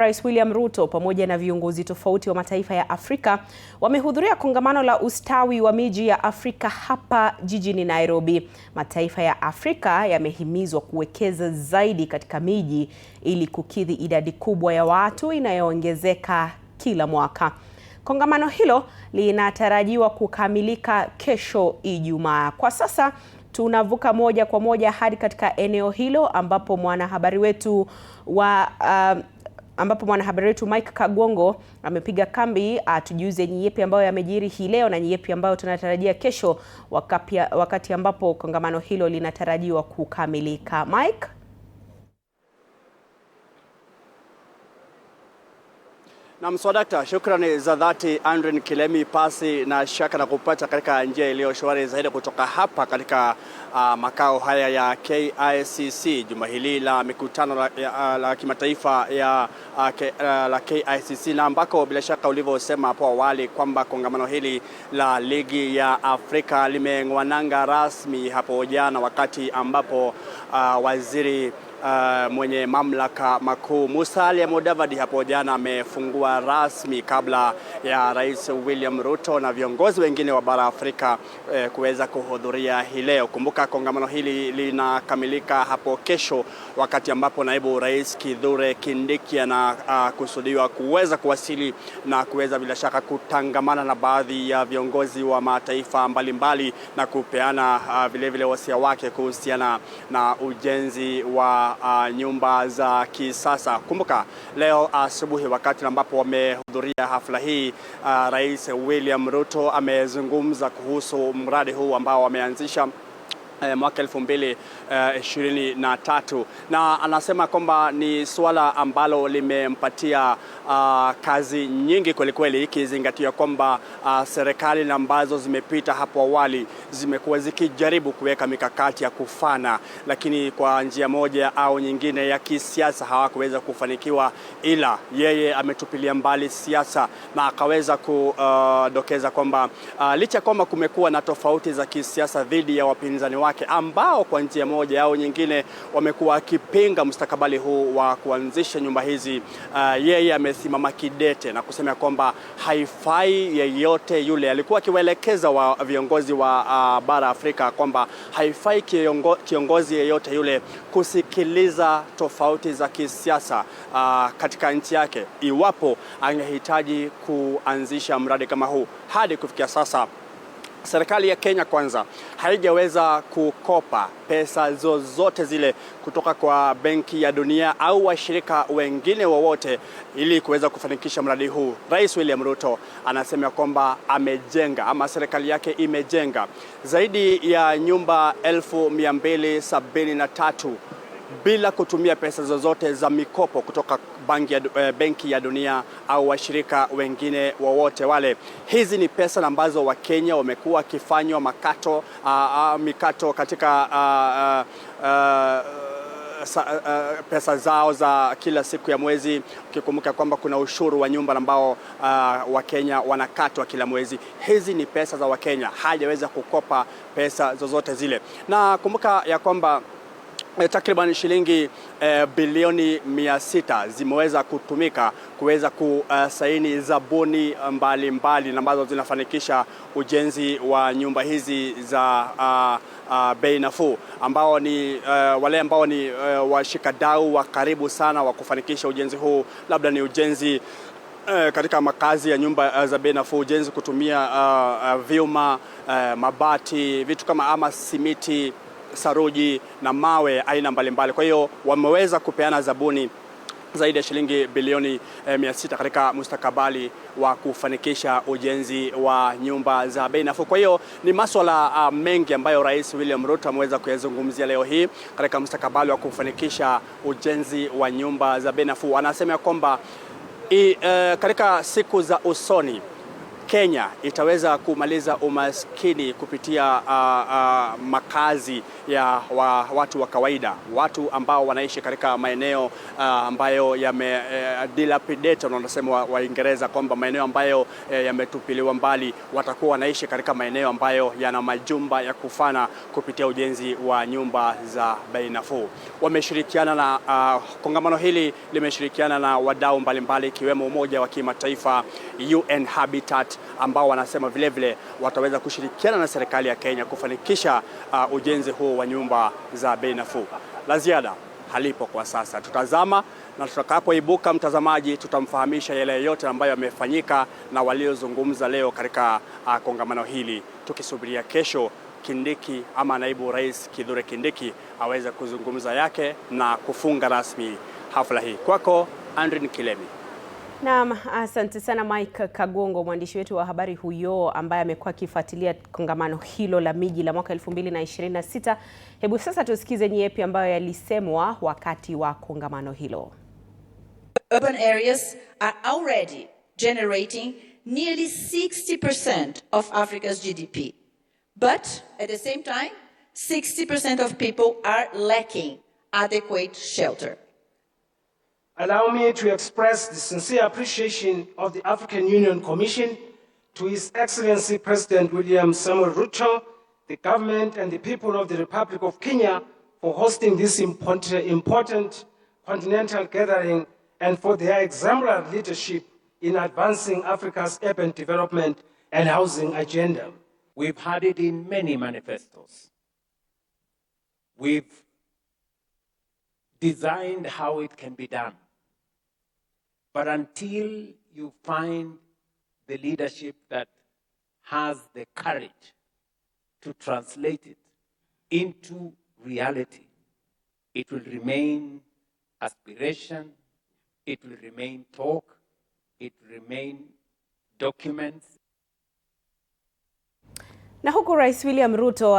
Rais William Ruto pamoja na viongozi tofauti wa mataifa ya Afrika wamehudhuria kongamano la ustawi wa miji ya Afrika hapa jijini Nairobi. Mataifa ya Afrika yamehimizwa kuwekeza zaidi katika miji ili kukidhi idadi kubwa ya watu inayoongezeka kila mwaka. Kongamano hilo linatarajiwa kukamilika kesho Ijumaa. Kwa sasa tunavuka moja kwa moja hadi katika eneo hilo ambapo mwanahabari wetu Mike Kagwongo amepiga kambi. Tujuze ni yepi ambayo yamejiri hii leo na ni yepi ambayo tunatarajia kesho wakati ambapo kongamano hilo linatarajiwa kukamilika. Mike? Na mswadakta, shukrani za dhati Andren Kilemi, pasi na shaka na kupata katika njia iliyo shwari zaidi kutoka hapa katika makao haya ya KICC. Juma hili la mikutano la kimataifa la KICC, na ambako bila shaka ulivyosema hapo awali kwamba kongamano hili la ligi ya Afrika limengwananga rasmi hapo jana, wakati ambapo waziri mwenye mamlaka makuu Musalia Mudavadi hapo jana amefungua rasmi kabla ya Rais William Ruto na viongozi wengine wa bara Afrika kuweza kuhudhuria hii leo. Kumbuka kongamano hili linakamilika hapo kesho, wakati ambapo naibu rais Kithure Kindiki anakusudiwa kuweza kuwasili na kuweza bila shaka kutangamana na baadhi ya viongozi wa mataifa mbalimbali na kupeana vile wasia wake kuhusiana na ujenzi wa nyumba za kisasa. Kumbuka leo asubuhi wakati ambapo wamehudhuria hafla hii, Rais William Ruto amezungumza kuhusu mradi huu ambao wameanzisha mwaka 2023, na anasema kwamba ni swala ambalo limempatia kazi nyingi kweli, ikizingatia kwamba serikali ambazo zimepita hapo awali zimekuwa zikijaribu kuweka mikakati ya kufana, lakini kwa njia moja au nyingine ya kisiasa hawakuweza kufanikiwa, ila yeye ametupilia mbali siasa na akaweza kudokeza kwamba licha kwamba kumekuwa na tofauti za kisiasa dhidi ya wapinzani wake ambao kwa njia moja au nyingine wamekuwa akipinga mustakabali huu wa kuanzisha nyumba hizi, yeye amesimama kidete na kusema kwamba haifai yeyote yule. Alikuwa akiwaelekeza wa viongozi wa bara Afrika kwamba haifai kiongozi yeyote yule kusikiliza tofauti za kisiasa katika nchi yake iwapo angehitaji kuanzisha mradi kama huu. Hadi kufikia sasa serikali ya Kenya kwanza haijaweza kukopa pesa zozote zile kutoka kwa Benki ya Dunia au washirika wengine wowote ili kuweza kufanikisha mradi huu. Rais William Ruto anasema kwamba amejenga ama serikali yake imejenga zaidi ya nyumba 1273 bila kutumia pesa zozote za mikopo kutoka Benki ya Dunia au washirika wengine wowote wale. Hizi ni pesa ambazo Wakenya wamekuwa wakifanywa mikato katika pesa zao za kila siku ya mwezi, ukikumbuka kwamba kuna ushuru wa nyumba ambao Wakenya wanakatwa kila mwezi. Hizi ni pesa za Wakenya, hajaweza kukopa pesa zozote zile. Na kumbuka ya kwamba takriban shilingi bilioni 600 zimeweza kutumika kuweza kusaini zabuni mbalimbali ambazo zinafanikisha ujenzi wa nyumba hizi za bei nafuu, ambao ni wale ambao ni washikadau wa karibu sana wa kufanikisha ujenzi huu. Labda ni ujenzi katika makazi ya nyumba za bei nafuu, ujenzi kutumia vyuma, mabati, vitu kama ama simiti, saruji na mawe aina mbalimbali. Kwa hiyo wameweza kupeana zabuni zaidi ya shilingi bilioni 600 katika mustakabali wa kufanikisha ujenzi wa nyumba za bei nafuu. Kwa hiyo ni masuala mengi ambayo Rais William Ruto ameweza kuyazungumzia leo hii katika mustakabali wa kufanikisha ujenzi wa nyumba za bei nafuu. Anasema kwamba katika siku za usoni Kenya itaweza kumaliza umaskini kupitia makazi ya watu wa kawaida, watu ambao wanaishi katika maeneo ambayo dilapidated, wanasema Waingereza, kwamba maeneo ambayo yametupiliwa mbali, watakuwa wanaishi katika maeneo ambayo yana majumba ya kufana kupitia ujenzi wa nyumba za bei nafuu. Wameshirikiana na kongamano hili limeshirikiana na wadau mbalimbali ikiwemo Umoja wa Kimataifa, UN Habitat, ambao wanasema vile wataweza kushirikiana na serikali ya Kenya kufanikisha ujenzi huu wa nyumba za bei nafuu. La ziada halipo kwa sasa. Tutazama na tutakapoibuka, mtazamaji, tutamfahamisha yale yote ambayo yamefanyika na waliozungumza leo katika kongamano hili, tukisubiria kesho Kindiki ama naibu rais Kithure Kindiki aweze kuzungumza yake na kufunga rasmi hafla hii. Kwako Andrin Kilemi. Naam, asante sana Mike Kagongo, mwandishi wetu wa habari huyo ambaye amekuwa akifuatilia kongamano hilo la miji la mwaka 2026. Hebu sasa tusikize ni yapi ambayo yalisemwa wakati wa kongamano hilo. Urban areas are already generating nearly 60% of Africa's GDP. But at the same time, 60% of people are lacking adequate shelter. Allow me to express the sincere appreciation of the African Union Commission to His Excellency President William Samoei Ruto, the government and the people of the Republic of Kenya for hosting this important continental gathering and for their exemplary leadership in advancing Africa's urban development and housing agenda. We've had it in many manifestos. We've designed how it can be done. But until you find the leadership that has the courage to translate it into reality, it will remain aspiration, it will remain talk, it will remain documents. Na huku Rais William Ruto